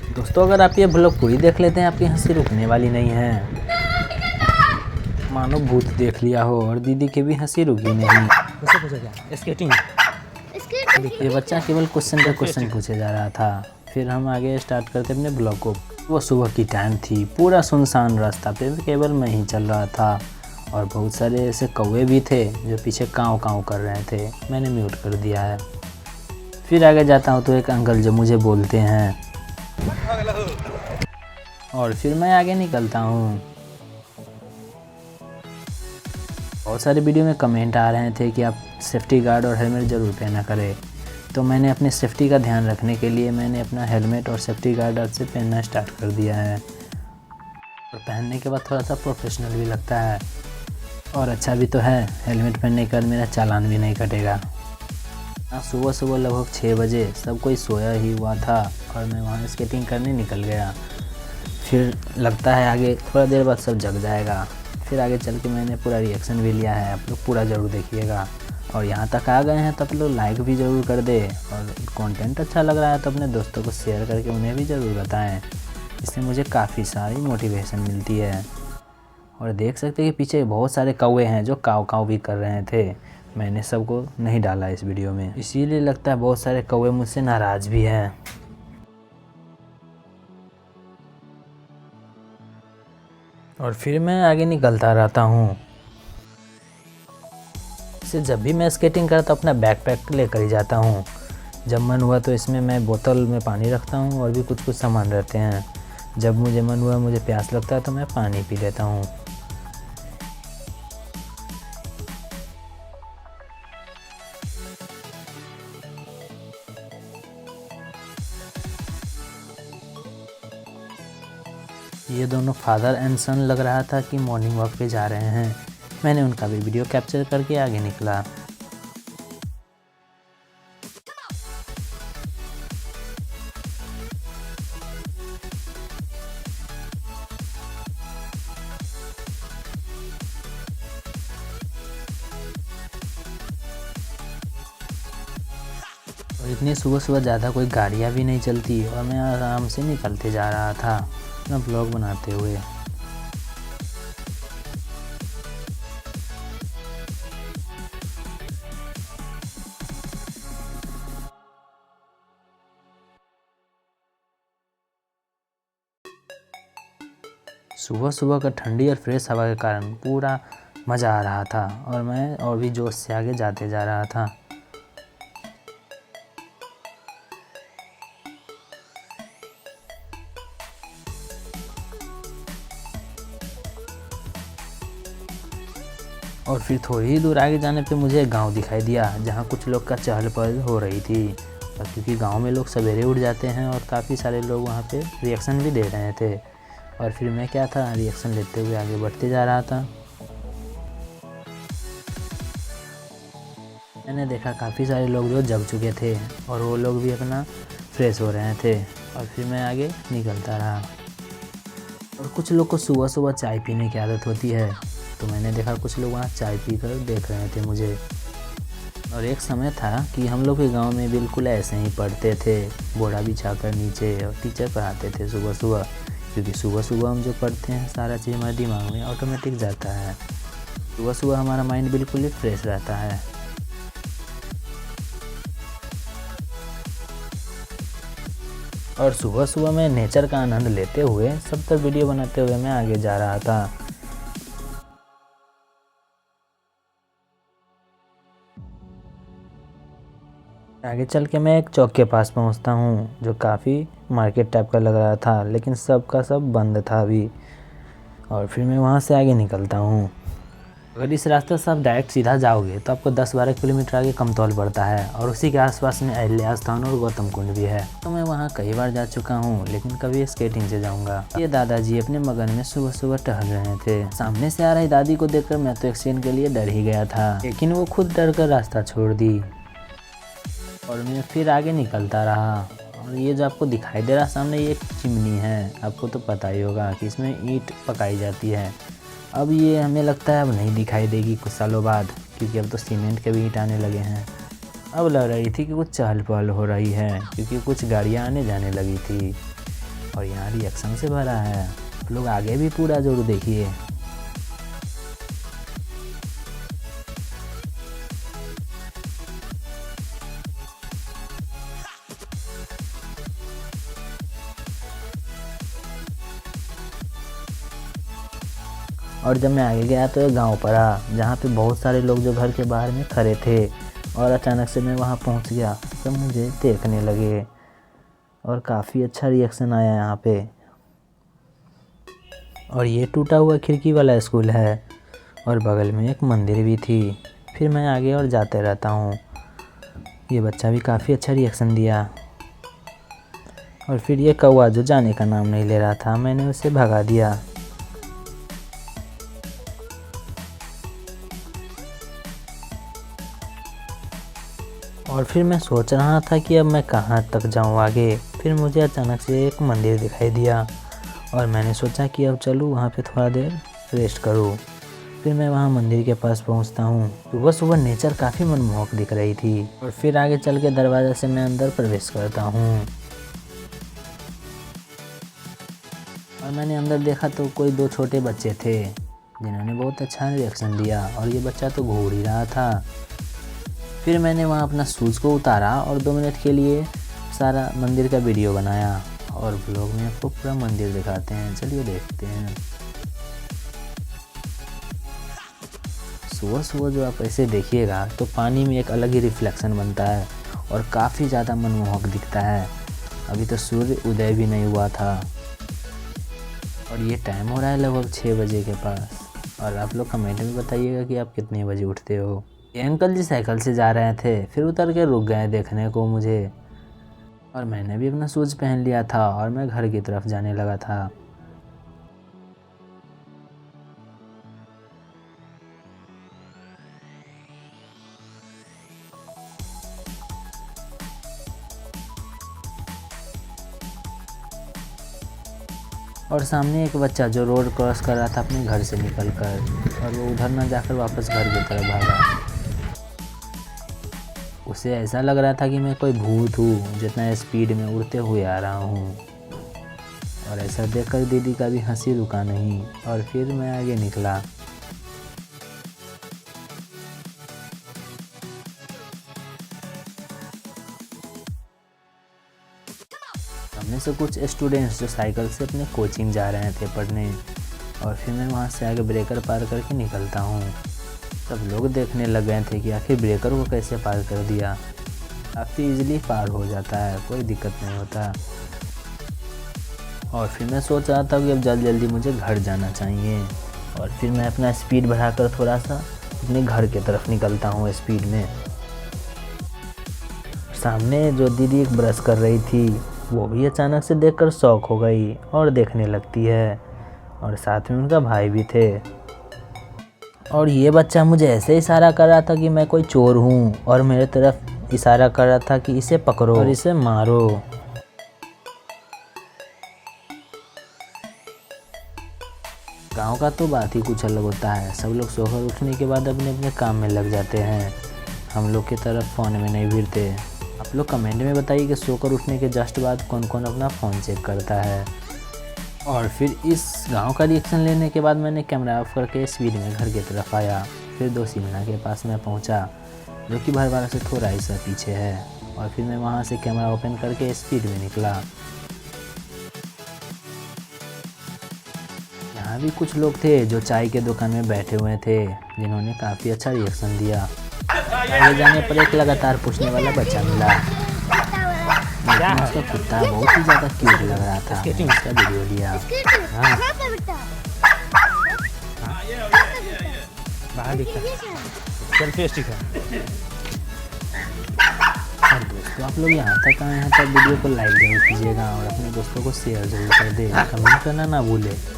दोस्तों अगर आप ये ब्लॉग पूरी देख लेते हैं आपकी हंसी रुकने वाली नहीं है। मानो भूत देख लिया हो और दीदी की भी हंसी रुकी नहीं। मुझसे पूछो क्या स्केटिंग। ये बच्चा केवल क्वेश्चन पे क्वेश्चन पूछे जा रहा था। फिर हम आगे स्टार्ट करते अपने ब्लॉग को। वो सुबह की टाइम थी, पूरा सुनसान रास्ता पे केवल मैं ही चल रहा था और बहुत सारे ऐसे कौवे भी थे जो पीछे काँव काँव कर रहे थे। मैंने म्यूट कर दिया है। फिर आगे जाता हूँ तो एक अंकल जो मुझे बोलते हैं और फिर मैं आगे निकलता हूँ। बहुत सारे वीडियो में कमेंट आ रहे थे कि आप सेफ्टी गार्ड और हेलमेट ज़रूर पहना करें, तो मैंने अपने सेफ्टी का ध्यान रखने के लिए मैंने अपना हेलमेट और सेफ्टी गार्ड आज से पहनना स्टार्ट कर दिया है। और पहनने के बाद थोड़ा सा प्रोफेशनल भी लगता है और अच्छा भी तो है। हेलमेट पहनने के बाद मेरा चालान भी नहीं कटेगा। सुबह सुबह लगभग 6 बजे सब कोई सोया ही हुआ था और मैं वहाँ स्केटिंग करने निकल गया। फिर लगता है आगे थोड़ा देर बाद सब जग जाएगा। फिर आगे चल के मैंने पूरा रिएक्शन भी लिया है, आप लोग पूरा ज़रूर देखिएगा। और यहाँ तक आ गए हैं तो आप लोग लाइक भी ज़रूर कर दे और कंटेंट अच्छा लग रहा है तो अपने दोस्तों को शेयर करके उन्हें भी ज़रूर बताएं। इससे मुझे काफ़ी सारी मोटिवेशन मिलती है। और देख सकते हैं कि पीछे बहुत सारे कौवे हैं जो काव काव भी कर रहे थे। मैंने सबको नहीं डाला इस वीडियो में, इसीलिए लगता है बहुत सारे कौवे मुझसे नाराज़ भी हैं। और फिर मैं आगे निकलता रहता हूँ। इसे जब भी मैं स्केटिंग करता हूँ अपना बैकपैक लेकर ही जाता हूँ। जब मन हुआ तो इसमें मैं बोतल में पानी रखता हूँ और भी कुछ कुछ सामान रहते हैं। जब मुझे मन हुआ, मुझे प्यास लगता है तो मैं पानी पी लेता हूँ। ये दोनों फादर एंड सन लग रहा था कि मॉर्निंग वॉक पे जा रहे हैं। मैंने उनका भी वीडियो कैप्चर करके आगे निकला। और इतनी सुबह सुबह ज़्यादा कोई गाड़ियाँ भी नहीं चलती और मैं आराम से निकलते जा रहा था अपना ब्लॉग बनाते हुए। सुबह सुबह का ठंडी और फ्रेश हवा के कारण पूरा मज़ा आ रहा था और मैं और भी जोश से आगे जाते जा रहा था। और फिर थोड़ी ही दूर आगे जाने पे मुझे एक गांव दिखाई दिया जहां कुछ लोग का चहल पहल हो रही थी। और क्योंकि गांव में लोग सवेरे उठ जाते हैं और काफ़ी सारे लोग वहां पे रिएक्शन भी दे रहे थे। और फिर मैं क्या था, रिएक्शन लेते हुए आगे बढ़ते जा रहा था। मैंने देखा काफ़ी सारे लोग जो जग चुके थे और वो लोग भी अपना फ्रेश हो रहे थे। और फिर मैं आगे निकलता रहा। और कुछ लोग को सुबह सुबह चाय पीने की आदत होती है, तो मैंने देखा कुछ लोग वहाँ चाय पीकर देख रहे थे मुझे। और एक समय था कि हम लोग के गांव में बिल्कुल ऐसे ही पढ़ते थे, बोरा बिछाकर नीचे, और टीचर पढ़ाते थे सुबह सुबह। क्योंकि सुबह सुबह हम जो पढ़ते हैं सारा चीज़ हमारे दिमाग में ऑटोमेटिक जाता है। सुबह सुबह हमारा माइंड बिल्कुल ही फ्रेश रहता है। और सुबह सुबह मैं नेचर का आनंद लेते हुए सब तक वीडियो बनाते हुए मैं आगे जा रहा था। आगे चल के मैं एक चौक के पास पहुंचता हूं जो काफ़ी मार्केट टाइप का लग रहा था, लेकिन सब का सब बंद था अभी। और फिर मैं वहां से आगे निकलता हूं। अगर इस रास्ते से आप डायरेक्ट सीधा जाओगे तो आपको 10-12 किलोमीटर आगे कमतौल पड़ता है और उसी के आसपास में अहिल्या स्थान और गौतम कुंड भी है। तो मैं वहाँ कई बार जा चुका हूँ, लेकिन कभी स्केटिंग से जाऊँगा। ये दादाजी अपने मगन में सुबह सुबह टहल रहे थे। सामने से आ रही दादी को देखकर मैं तो एक सेकंड के लिए डर ही गया था, लेकिन वो खुद डर कर रास्ता छोड़ दी और मैं फिर आगे निकलता रहा। और ये जो आपको दिखाई दे रहा सामने, ये एक चिमनी है। आपको तो पता ही होगा कि इसमें ईंट पकाई जाती है। अब ये हमें लगता है अब नहीं दिखाई देगी कुछ सालों बाद, क्योंकि अब तो सीमेंट के भी ईंट आने लगे हैं। अब लग रही थी कि कुछ चहल पहल हो रही है, क्योंकि कुछ गाड़ियाँ आने जाने लगी थी। और यहाँ रिएक्शन से भरा है। आप लोग आगे भी पूरा जरूर देखिए। और जब मैं आगे गया तो एक गांव पड़ा जहाँ पे बहुत सारे लोग जो घर के बाहर में खड़े थे, और अचानक से मैं वहाँ पहुँच गया। सब मुझे देखने लगे और काफ़ी अच्छा रिएक्शन आया यहाँ पे। और ये टूटा हुआ खिड़की वाला स्कूल है और बगल में एक मंदिर भी थी। फिर मैं आगे और जाते रहता हूँ। ये बच्चा भी काफ़ी अच्छा रिएक्शन दिया। और फिर ये कौवा जो जाने का नाम नहीं ले रहा था, मैंने उसे भगा दिया। और फिर मैं सोच रहा था कि अब मैं कहाँ तक जाऊँ आगे। फिर मुझे अचानक से एक मंदिर दिखाई दिया और मैंने सोचा कि अब चलूँ वहाँ पे थोड़ा देर रेस्ट करूँ। फिर मैं वहाँ मंदिर के पास पहुँचता हूँ। सुबह सुबह नेचर काफ़ी मनमोहक दिख रही थी। और फिर आगे चल के दरवाज़ा से मैं अंदर प्रवेश करता हूँ और मैंने अंदर देखा तो कोई 2 छोटे बच्चे थे जिन्होंने बहुत अच्छा रिएक्शन दिया। और ये बच्चा तो घूर ही रहा था। फिर मैंने वहाँ अपना शूज़ को उतारा और 2 मिनट के लिए सारा मंदिर का वीडियो बनाया और ब्लॉग में आपको पूरा मंदिर दिखाते हैं। चलिए देखते हैं। सुबह सुबह जो आप ऐसे देखिएगा तो पानी में एक अलग ही रिफ्लेक्शन बनता है और काफ़ी ज़्यादा मनमोहक दिखता है। अभी तो सूर्य उदय भी नहीं हुआ था और ये टाइम हो रहा है लगभग 6 बजे के पास। और आप लोग कमेंट में बताइएगा कि आप कितने बजे उठते हो। ये अंकल जी साइकिल से जा रहे थे, फिर उतर के रुक गए देखने को मुझे। और मैंने भी अपना शूज़ पहन लिया था और मैं घर की तरफ जाने लगा था। और सामने एक बच्चा जो रोड क्रॉस कर रहा था अपने घर से निकलकर, और वो उधर ना जाकर वापस घर की तरफ भागा। उसे ऐसा लग रहा था कि मैं कोई भूत हूँ जितना स्पीड में उड़ते हुए आ रहा हूँ। और ऐसा देखकर दीदी का भी हंसी रुका नहीं और फिर मैं आगे निकला। हमने से कुछ स्टूडेंट्स जो साइकिल से अपने कोचिंग जा रहे थे पढ़ने, और फिर मैं वहाँ से आगे ब्रेकर पार करके निकलता हूँ। सब लोग देखने लग गए थे कि आखिर ब्रेकर को कैसे पार कर दिया। काफ़ी इजीली पार हो जाता है, कोई दिक्कत नहीं होता। और फिर मैं सोच रहा था कि अब जल्दी जल्दी मुझे घर जाना चाहिए। और फिर मैं अपना स्पीड बढ़ाकर थोड़ा सा अपने घर की तरफ निकलता हूँ स्पीड में। सामने जो दीदी एक ब्रश कर रही थी वो भी अचानक से देखकर शॉक हो गई और देखने लगती है, और साथ में उनका भाई भी थे। और ये बच्चा मुझे ऐसे इशारा कर रहा था कि मैं कोई चोर हूँ और मेरे तरफ इशारा कर रहा था कि इसे पकड़ो और इसे मारो। गांव का तो बात ही कुछ अलग होता है। सब लोग सोकर उठने के बाद अपने अपने काम में लग जाते हैं। हम लोग की तरफ फ़ोन में नहीं भिड़ते। आप लोग कमेंट में बताइए कि सोकर उठने के जस्ट बाद कौन कौन अपना फ़ोन चेक करता है। और फिर इस गांव का रिएक्शन लेने के बाद मैंने कैमरा ऑफ करके स्पीड में घर की तरफ आया। फिर 2 सिमना के पास मैं पहुंचा, जो कि भरवाड़ा से थोड़ा ही सा पीछे है। और फिर मैं वहां से कैमरा ओपन करके स्पीड में निकला। यहाँ भी कुछ लोग थे जो चाय के दुकान में बैठे हुए थे, जिन्होंने काफ़ी अच्छा रिएक्शन दिया। आगे जाने पर एक लगातार पूछने वाला बच्चा मिला, लेकिन उसका कुत्ता बहुत ही ज़्यादा क्यूट लग रहा था। मैंने उसका वीडियो लिया। सेल्फी स्टिक है। और दोस्तों, आप लोग यहाँ तक आए हैं तो वीडियो को लाइक जरूर कीजिएगा और अपने दोस्तों को शेयर जरूर कर दें। कमेंट करना ना भूलें।